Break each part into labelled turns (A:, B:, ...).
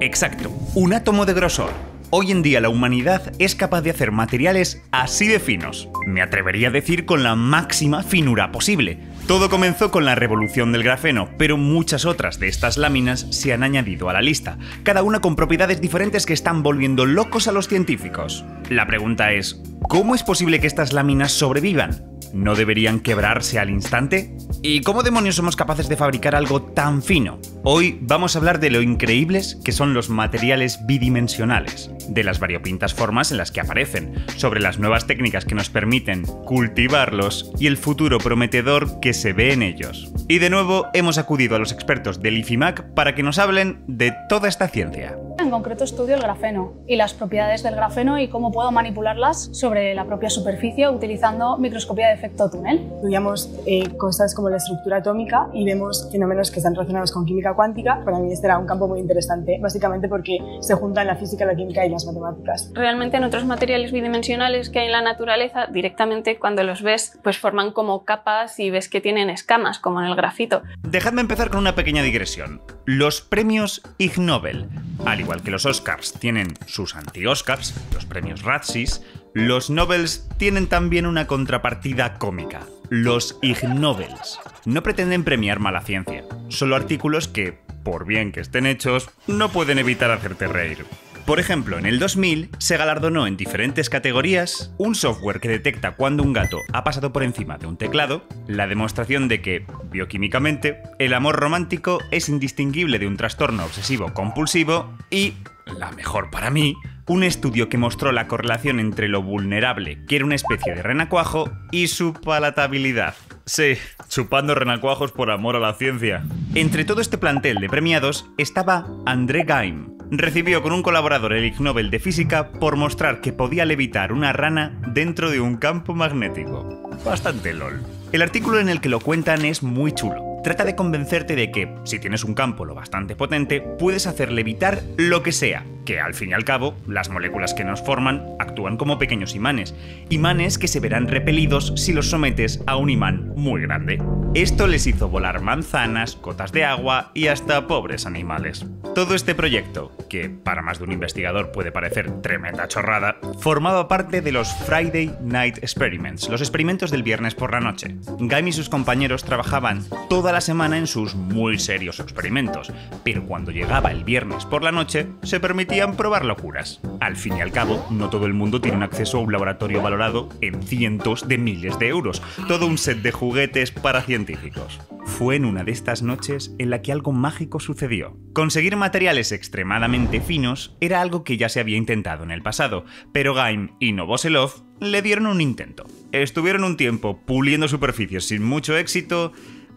A: Exacto, un átomo de grosor. Hoy en día la humanidad es capaz de hacer materiales así de finos. Me atrevería a decir con la máxima finura posible. Todo comenzó con la revolución del grafeno, pero muchas otras de estas láminas se han añadido a la lista, cada una con propiedades diferentes que están volviendo locos a los científicos. La pregunta es, ¿cómo es posible que estas láminas sobrevivan? ¿No deberían quebrarse al instante? ¿Y cómo demonios somos capaces de fabricar algo tan fino? Hoy vamos a hablar de lo increíbles que son los materiales bidimensionales, de las variopintas formas en las que aparecen, sobre las nuevas técnicas que nos permiten cultivarlos y el futuro prometedor que se ve en ellos. Y de nuevo hemos acudido a los expertos del IFIMAC para que nos hablen de toda esta ciencia.
B: En concreto estudio el grafeno y las propiedades del grafeno y cómo puedo manipularlas sobre la propia superficie utilizando microscopía de efecto túnel.
C: Estudiamos cosas como la estructura atómica y vemos fenómenos que están relacionados con química cuántica. Para mí este era un campo muy interesante, básicamente porque se juntan la física, la química y las matemáticas.
D: Realmente en otros materiales bidimensionales que hay en la naturaleza, directamente cuando los ves, pues forman como capas y ves que tienen escamas, como en el grafito.
A: Dejadme empezar con una pequeña digresión. Los premios Ig Nobel, al igual que los Oscars tienen sus anti-Oscars, los premios Razzies, los Nobels tienen también una contrapartida cómica, los Ig Nobels. No pretenden premiar mala ciencia, solo artículos que, por bien que estén hechos, no pueden evitar hacerte reír. Por ejemplo, en el 2000 se galardonó en diferentes categorías un software que detecta cuando un gato ha pasado por encima de un teclado, la demostración de que, bioquímicamente, el amor romántico es indistinguible de un trastorno obsesivo-compulsivo y, la mejor para mí, un estudio que mostró la correlación entre lo vulnerable que era una especie de renacuajo y su palatabilidad. Sí, chupando renacuajos por amor a la ciencia. Entre todo este plantel de premiados estaba André Geim. Recibió con un colaborador el Ig Nobel de Física por mostrar que podía levitar una rana dentro de un campo magnético. Bastante lol. El artículo en el que lo cuentan es muy chulo. Trata de convencerte de que, si tienes un campo lo bastante potente, puedes hacer levitar lo que sea, que al fin y al cabo, las moléculas que nos forman actúan como pequeños imanes, imanes que se verán repelidos si los sometes a un imán muy grande. Esto les hizo volar manzanas, gotas de agua y hasta pobres animales. Todo este proyecto, que para más de un investigador puede parecer tremenda chorrada, formaba parte de los Friday Night Experiments, los experimentos del viernes por la noche. Geim y sus compañeros trabajaban toda la semana en sus muy serios experimentos, pero cuando llegaba el viernes por la noche se permitían probar locuras. Al fin y al cabo, no todo el mundo tiene acceso a un laboratorio valorado en cientos de miles de euros, todo un set de juguetes para científicos. Fue en una de estas noches en la que algo mágico sucedió. Conseguir materiales extremadamente finos era algo que ya se había intentado en el pasado, pero Geim y Novoselov le dieron un intento. Estuvieron un tiempo puliendo superficies sin mucho éxito,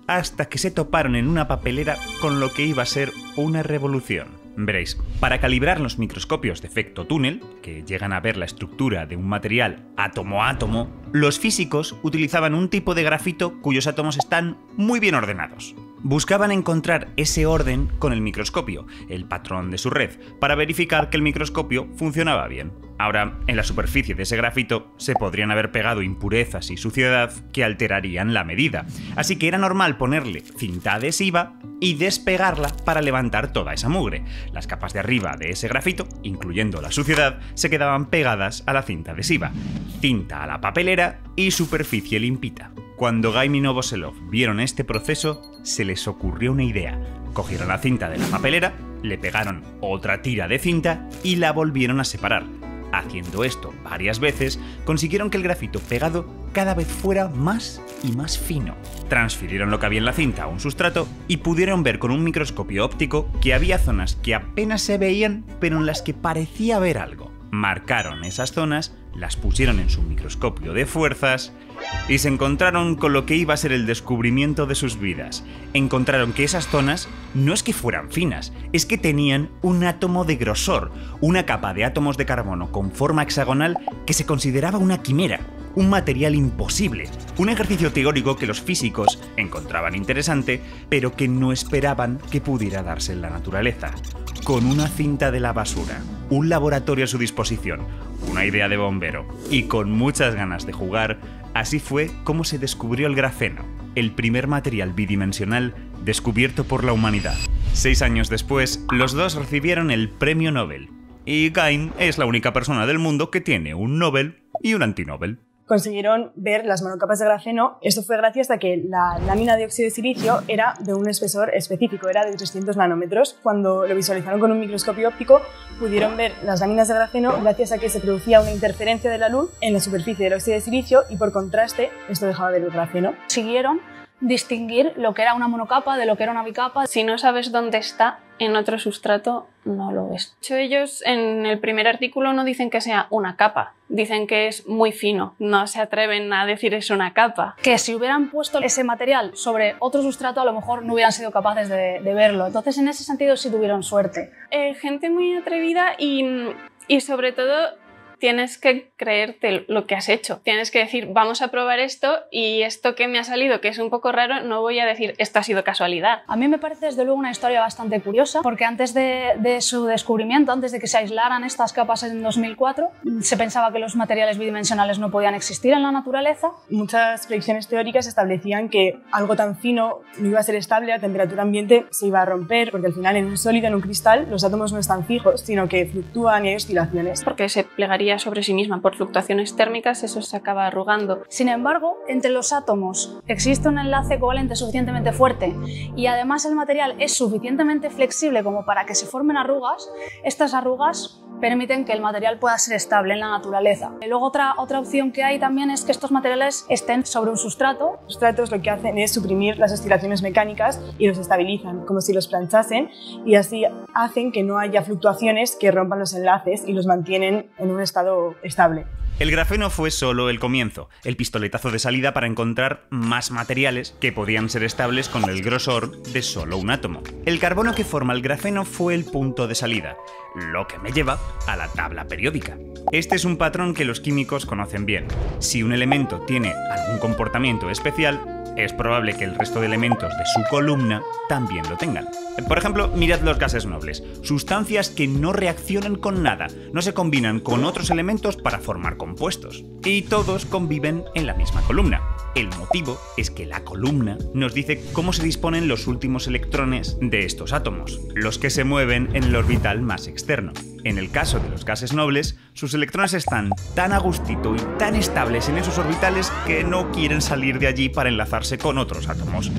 A: hasta que se toparon en una papelera con lo que iba a ser una revolución. Veréis, para calibrar los microscopios de efecto túnel, que llegan a ver la estructura de un material átomo a átomo, los físicos utilizaban un tipo de grafito cuyos átomos están muy bien ordenados. Buscaban encontrar ese orden con el microscopio, el patrón de su red, para verificar que el microscopio funcionaba bien. Ahora, en la superficie de ese grafito se podrían haber pegado impurezas y suciedad que alterarían la medida, así que era normal ponerle cinta adhesiva y despegarla para levantar toda esa mugre. Las capas de arriba de ese grafito, incluyendo la suciedad, se quedaban pegadas a la cinta adhesiva, cinta a la papelera y superficie limpita. Cuando Geim y Novoselov vieron este proceso, se les ocurrió una idea. Cogieron la cinta de la papelera, le pegaron otra tira de cinta y la volvieron a separar. Haciendo esto varias veces, consiguieron que el grafito pegado cada vez fuera más y más fino. Transfirieron lo que había en la cinta a un sustrato y pudieron ver con un microscopio óptico que había zonas que apenas se veían, pero en las que parecía haber algo. Marcaron esas zonas, las pusieron en su microscopio de fuerzas y se encontraron con lo que iba a ser el descubrimiento de sus vidas. Encontraron que esas zonas no es que fueran finas, es que tenían un átomo de grosor, una capa de átomos de carbono con forma hexagonal que se consideraba una quimera, un material imposible, un ejercicio teórico que los físicos encontraban interesante, pero que no esperaban que pudiera darse en la naturaleza. Con una cinta de la basura, un laboratorio a su disposición, una idea de bombero y con muchas ganas de jugar, así fue como se descubrió el grafeno, el primer material bidimensional descubierto por la humanidad. 6 años después, los dos recibieron el premio Nobel. Y Geim es la única persona del mundo que tiene un Nobel y un antinobel.
C: Consiguieron ver las monocapas de grafeno. Esto fue gracias a que la lámina de óxido de silicio era de un espesor específico, era de 300 nanómetros. Cuando lo visualizaron con un microscopio óptico, pudieron ver las láminas de grafeno gracias a que se producía una interferencia de la luz en la superficie del óxido de silicio y por contraste esto dejaba ver el grafeno.
B: Siguieron distinguir lo que era una monocapa de lo que era una bicapa.
D: Si no sabes dónde está en otro sustrato, no lo ves. De hecho, ellos en el primer artículo no dicen que sea una capa, dicen que es muy fino, no se atreven a decir es una capa.
B: Que si hubieran puesto ese material sobre otro sustrato, a lo mejor no hubieran sido capaces de verlo. Entonces, en ese sentido sí tuvieron suerte.
D: Gente muy atrevida y sobre todo tienes que creerte lo que has hecho. Tienes que decir, vamos a probar esto y esto que me ha salido, que es un poco raro, no voy a decir, esto ha sido casualidad.
B: A mí me parece desde luego una historia bastante curiosa, porque antes de su descubrimiento, antes de que se aislaran estas capas en 2004, se pensaba que los materiales bidimensionales no podían existir en la naturaleza.
C: Muchas predicciones teóricas establecían que algo tan fino no iba a ser estable a temperatura ambiente, se iba a romper, porque al final en un sólido, en un cristal, los átomos no están fijos, sino que fluctúan y hay oscilaciones.
D: Porque se plegaría sobre sí misma por fluctuaciones térmicas, eso se acaba arrugando.
B: Sin embargo, entre los átomos existe un enlace covalente suficientemente fuerte y además el material es suficientemente flexible como para que se formen arrugas. Estas arrugas permiten que el material pueda ser estable en la naturaleza. Y luego otra opción que hay también es que estos materiales estén sobre un sustrato.
C: Los sustratos lo que hacen es suprimir las oscilaciones mecánicas y los estabilizan, como si los planchasen, y así hacen que no haya fluctuaciones que rompan los enlaces y los mantienen en un estado estable.
A: El grafeno fue solo el comienzo, el pistoletazo de salida para encontrar más materiales que podían ser estables con el grosor de solo un átomo. El carbono que forma el grafeno fue el punto de salida, lo que me lleva a la tabla periódica. Este es un patrón que los químicos conocen bien. Si un elemento tiene algún comportamiento especial, es probable que el resto de elementos de su columna también lo tengan. Por ejemplo, mirad los gases nobles, sustancias que no reaccionan con nada, no se combinan con otros elementos para formar compuestos, y todos conviven en la misma columna. El motivo es que la columna nos dice cómo se disponen los últimos electrones de estos átomos, los que se mueven en el orbital más externo. En el caso de los gases nobles, sus electrones están tan a gustito y tan estables en esos orbitales que no quieren salir de allí para enlazarse con otros átomos.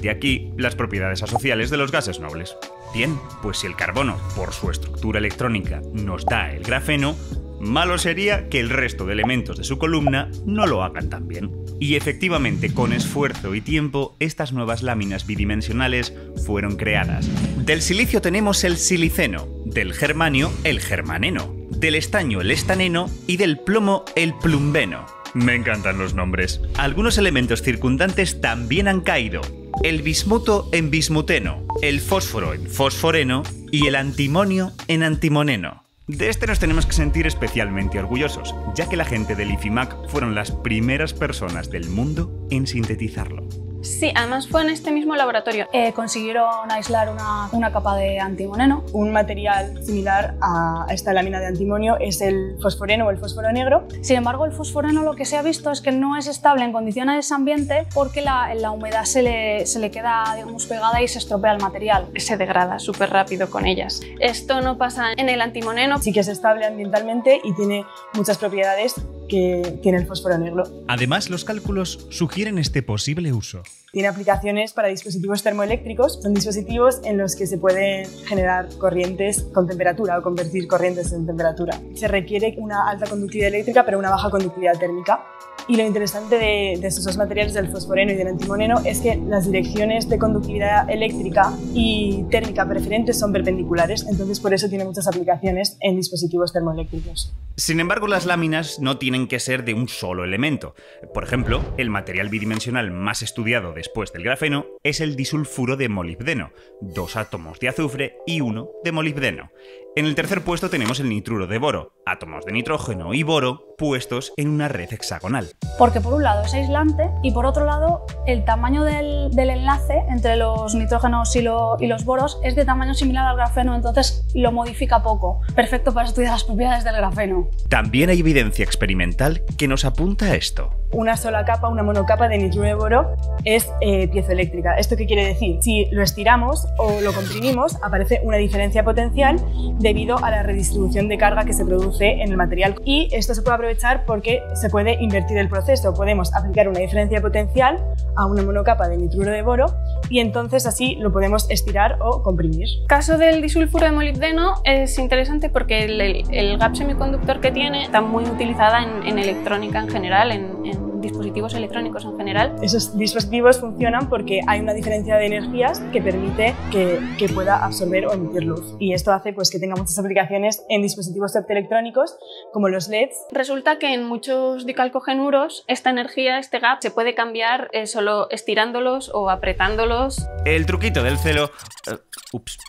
A: De aquí las propiedades asociales de los gases nobles. Bien, pues si el carbono, por su estructura electrónica, nos da el grafeno, malo sería que el resto de elementos de su columna no lo hagan tan bien. Y efectivamente, con esfuerzo y tiempo, estas nuevas láminas bidimensionales fueron creadas. Del silicio tenemos el siliceno, del germanio el germaneno, del estaño el estaneno y del plomo el plumbeno. Me encantan los nombres. Algunos elementos circundantes también han caído. El bismuto en bismuteno, el fósforo en fosforeno y el antimonio en antimoneno. De este nos tenemos que sentir especialmente orgullosos, ya que la gente del IFIMAC fueron las primeras personas del mundo en sintetizarlo.
D: Sí, además fue en este mismo laboratorio.
B: Consiguieron aislar una capa de antimoneno.
C: Un material similar a esta lámina de antimonio es el fosforeno o el fósforo negro.
B: Sin embargo, el fosforeno lo que se ha visto es que no es estable en condiciones ambiente porque la humedad se le queda, digamos, pegada y se estropea el material.
D: Se degrada súper rápido con ellas. Esto no pasa en el antimoneno.
C: Sí que es estable ambientalmente y tiene muchas propiedades que tiene el fósforo negro.
A: Además, los cálculos sugieren este posible uso.
C: Tiene aplicaciones para dispositivos termoeléctricos. Son dispositivos en los que se pueden generar corrientes con temperatura o convertir corrientes en temperatura. Se requiere una alta conductividad eléctrica pero una baja conductividad térmica. Y lo interesante de estos dos materiales, del fosforeno y del antimoneno, es que las direcciones de conductividad eléctrica y térmica preferentes son perpendiculares, entonces por eso tiene muchas aplicaciones en dispositivos termoeléctricos.
A: Sin embargo, las láminas no tienen que ser de un solo elemento. Por ejemplo, el material bidimensional más estudiado después del grafeno es el disulfuro de molibdeno, 2 átomos de azufre y 1 de molibdeno. En el tercer puesto tenemos el nitruro de boro, átomos de nitrógeno y boro puestos en una red hexagonal.
B: Porque por un lado es aislante y por otro lado el tamaño del enlace entre los nitrógenos y los boros es de tamaño similar al grafeno, entonces lo modifica poco. Perfecto para estudiar las propiedades del grafeno.
A: También hay evidencia experimental que nos apunta a esto.
C: una sola capa, una monocapa de nitruro de boro es piezoeléctrica. ¿Esto qué quiere decir? Si lo estiramos o lo comprimimos, aparece una diferencia potencial debido a la redistribución de carga que se produce en el material. Y esto se puede aprovechar porque se puede invertir el proceso. Podemos aplicar una diferencia potencial a una monocapa de nitruro de boro y entonces así lo podemos estirar o comprimir.
D: El caso del disulfuro de molibdeno es interesante porque el gap semiconductor que tiene está muy utilizada en electrónica en general, en dispositivos electrónicos en general.
C: Esos dispositivos funcionan porque hay una diferencia de energías que permite que pueda absorber o emitir luz. Y esto hace pues, que tenga muchas aplicaciones en dispositivos optoelectrónicos como los LEDs.
D: Resulta que en muchos dicalcogenuros esta energía, este gap, se puede cambiar solo estirándolos o apretándolos.
A: El truquito del celo...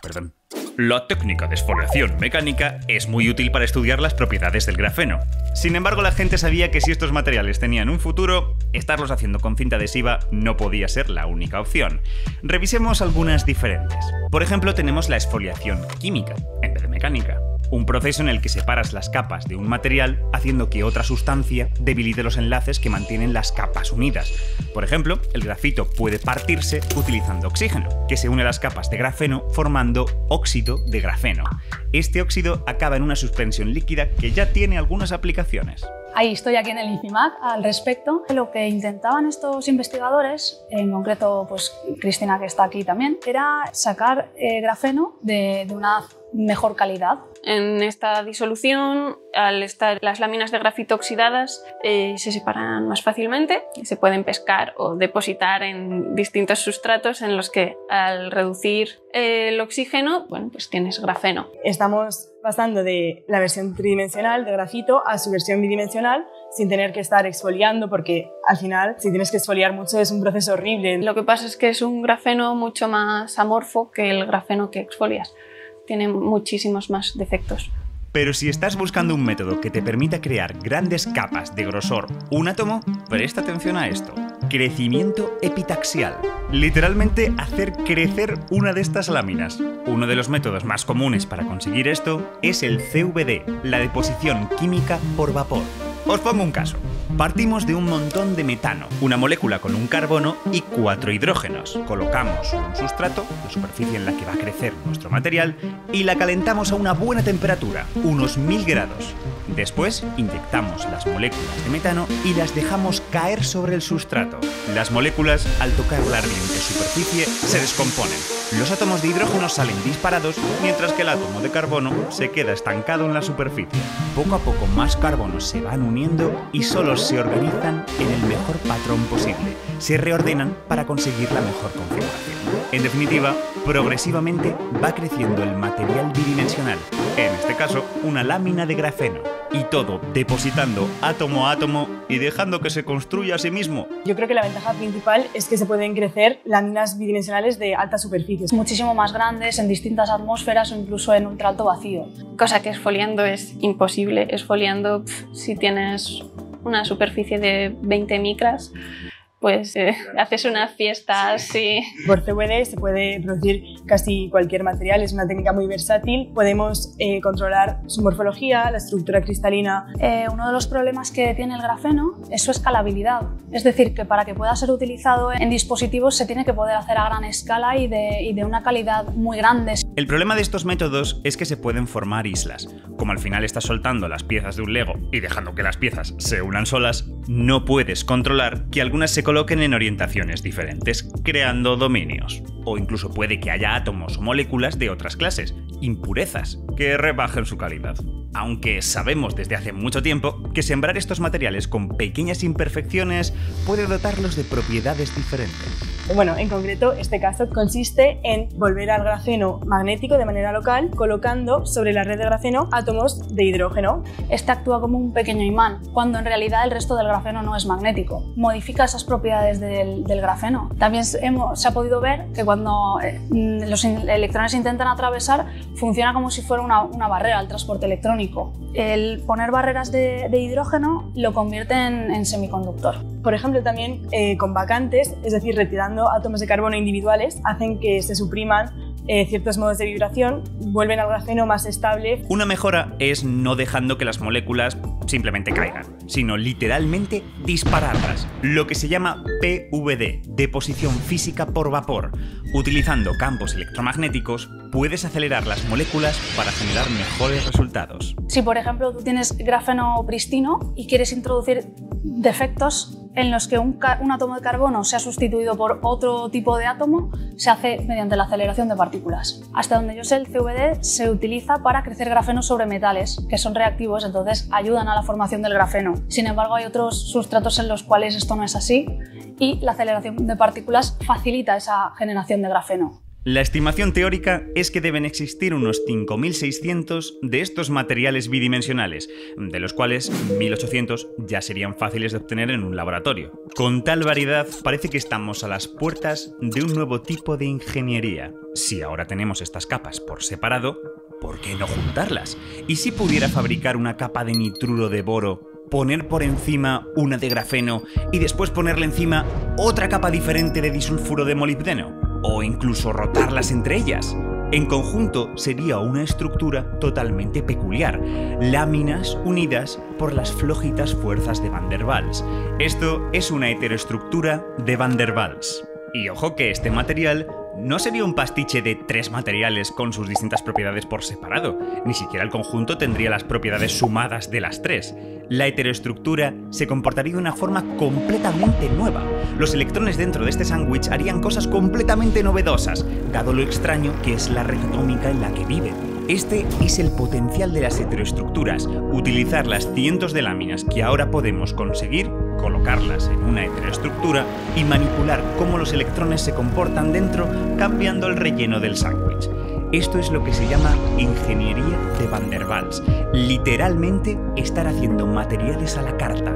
A: perdón. La técnica de exfoliación mecánica es muy útil para estudiar las propiedades del grafeno. Sin embargo, la gente sabía que si estos materiales tenían un futuro, estarlos haciendo con cinta adhesiva no podía ser la única opción. Revisemos algunas diferentes. Por ejemplo, tenemos la exfoliación química, en vez de mecánica. Un proceso en el que separas las capas de un material haciendo que otra sustancia debilite los enlaces que mantienen las capas unidas. Por ejemplo, el grafito puede partirse utilizando oxígeno, que se une a las capas de grafeno formando óxido de grafeno. Este óxido acaba en una suspensión líquida que ya tiene algunas aplicaciones.
B: Hay historia aquí en el ICIMAC al respecto. Lo que intentaban estos investigadores, en concreto pues Cristina que está aquí también, era sacar grafeno de una mejor calidad.
D: En esta disolución, al estar las láminas de grafito oxidadas, se separan más fácilmente y se pueden pescar o depositar en distintos sustratos en los que al reducir el oxígeno, bueno, pues tienes grafeno.
C: Estamos pasando de la versión tridimensional de grafito a su versión bidimensional sin tener que estar exfoliando porque al final si tienes que exfoliar mucho es un proceso horrible.
D: Lo que pasa es que es un grafeno mucho más amorfo que el grafeno que exfolias. Tiene muchísimos más defectos.
A: Pero si estás buscando un método que te permita crear grandes capas de grosor un átomo, presta atención a esto. Crecimiento epitaxial. Literalmente hacer crecer una de estas láminas. Uno de los métodos más comunes para conseguir esto es el CVD, la deposición química por vapor. Os pongo un caso. Partimos de un montón de metano, una molécula con un carbono y 4 hidrógenos. Colocamos un sustrato, la superficie en la que va a crecer nuestro material, y la calentamos a una buena temperatura, unos 1000 grados. Después inyectamos las moléculas de metano y las dejamos caer sobre el sustrato. Las moléculas, al tocar la ardiente superficie, se descomponen. Los átomos de hidrógeno salen disparados, mientras que el átomo de carbono se queda estancado en la superficie. Poco a poco más carbonos se van uniendo y solo se organizan en el mejor patrón posible. Se reordenan para conseguir la mejor configuración. En definitiva, progresivamente va creciendo el material bidimensional, en este caso una lámina de grafeno, y todo depositando átomo a átomo y dejando que se construya a sí mismo.
C: Yo creo que la ventaja principal es que se pueden crecer láminas bidimensionales de alta superficie.
B: Muchísimo más grandes, en distintas atmósferas o incluso en ultraalto vacío.
D: Cosa que exfoliando es imposible. Exfoliando, si tienes una superficie de 20 micras, pues haces una fiesta así.
C: Por CVD se puede producir casi cualquier material, es una técnica muy versátil. Podemos controlar su morfología, la estructura cristalina.
B: Uno de los problemas que tiene el grafeno es su escalabilidad. Es decir, que para que pueda ser utilizado en dispositivos se tiene que poder hacer a gran escala y de una calidad muy grande.
A: El problema de estos métodos es que se pueden formar islas. Como al final estás soltando las piezas de un Lego y dejando que las piezas se unan solas, no puedes controlar que algunas se coloquen en orientaciones diferentes, creando dominios. O incluso puede que haya átomos o moléculas de otras clases, impurezas, que rebajen su calidad. Aunque sabemos desde hace mucho tiempo que sembrar estos materiales con pequeñas imperfecciones puede dotarlos de propiedades diferentes.
C: Bueno, en concreto, este caso consiste en volver al grafeno magnético de manera local, colocando sobre la red de grafeno átomos de hidrógeno.
B: Este actúa como un pequeño imán, cuando en realidad el resto del grafeno no es magnético. Modifica esas propiedades del grafeno. También se ha podido ver que cuando los electrones intentan atravesar, funciona como si fuera una barrera al transporte electrónico. El poner barreras de hidrógeno lo convierte en semiconductor.
C: Por ejemplo, también con vacantes, es decir, retirando átomos de carbono individuales, hacen que se supriman ciertos modos de vibración, vuelven al grafeno más estable.
A: Una mejora es no dejando que las moléculas simplemente caigan, sino literalmente dispararlas, lo que se llama PVD, deposición física por vapor. Utilizando campos electromagnéticos, puedes acelerar las moléculas para generar mejores resultados.
B: Si, por ejemplo, tú tienes grafeno pristino y quieres introducir defectos en los que un átomo de carbono sea sustituido por otro tipo de átomo, se hace mediante la aceleración de partículas. Hasta donde yo sé, el CVD se utiliza para crecer grafeno sobre metales, que son reactivos, entonces ayudan a la formación del grafeno. Sin embargo, hay otros sustratos en los cuales esto no es así y la aceleración de partículas facilita esa generación de grafeno.
A: La estimación teórica es que deben existir unos 5.600 de estos materiales bidimensionales, de los cuales 1.800 ya serían fáciles de obtener en un laboratorio. Con tal variedad, parece que estamos a las puertas de un nuevo tipo de ingeniería. Si ahora tenemos estas capas por separado, ¿por qué no juntarlas? ¿Y si pudiera fabricar una capa de nitruro de boro, poner por encima una de grafeno y después ponerle encima otra capa diferente de disulfuro de molibdeno? O incluso rotarlas entre ellas. En conjunto sería una estructura totalmente peculiar, láminas unidas por las flojitas fuerzas de Van der Waals. Esto es una heteroestructura de Van der Waals. Y ojo que este material no sería un pastiche de 3 materiales con sus distintas propiedades por separado, ni siquiera el conjunto tendría las propiedades sumadas de las 3. La heteroestructura se comportaría de una forma completamente nueva. Los electrones dentro de este sándwich harían cosas completamente novedosas, dado lo extraño que es la red atómica en la que viven. Este es el potencial de las heteroestructuras, utilizar las cientos de láminas que ahora podemos conseguir, colocarlas en una heteroestructura y manipular cómo los electrones se comportan dentro cambiando el relleno del sándwich. Esto es lo que se llama ingeniería de Van der Waals, literalmente estar haciendo materiales a la carta.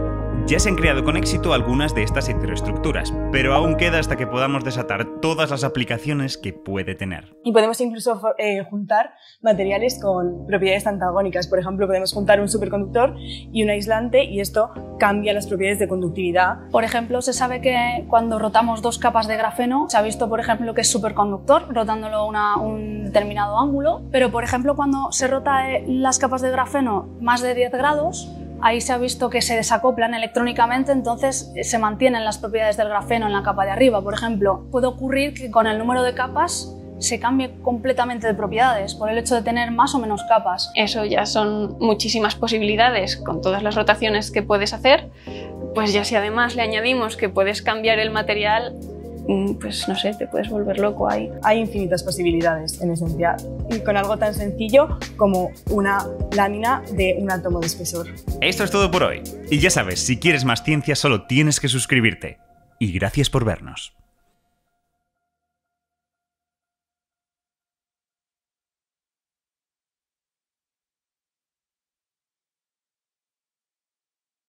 A: Ya se han creado con éxito algunas de estas heteroestructuras, pero aún queda hasta que podamos desatar todas las aplicaciones que puede tener.
C: Y podemos incluso juntar materiales con propiedades antagónicas. Por ejemplo, podemos juntar un superconductor y un aislante y esto cambia las propiedades de conductividad.
B: Por ejemplo, se sabe que cuando rotamos 2 capas de grafeno, se ha visto, por ejemplo, que es superconductor, rotándolo a un determinado ángulo, pero, por ejemplo, cuando se rota las capas de grafeno más de 10 grados, ahí se ha visto que se desacoplan electrónicamente, entonces se mantienen las propiedades del grafeno en la capa de arriba. Por ejemplo, puede ocurrir que con el número de capas se cambie completamente de propiedades por el hecho de tener más o menos capas.
D: Eso ya son muchísimas posibilidades con todas las rotaciones que puedes hacer. Pues ya si además le añadimos que puedes cambiar el material, pues no sé, te puedes volver loco ahí.
C: Hay infinitas posibilidades en esencia, y con algo tan sencillo como una lámina de un átomo de espesor.
A: Esto es todo por hoy. Y ya sabes, si quieres más ciencia solo tienes que suscribirte. Y gracias por vernos.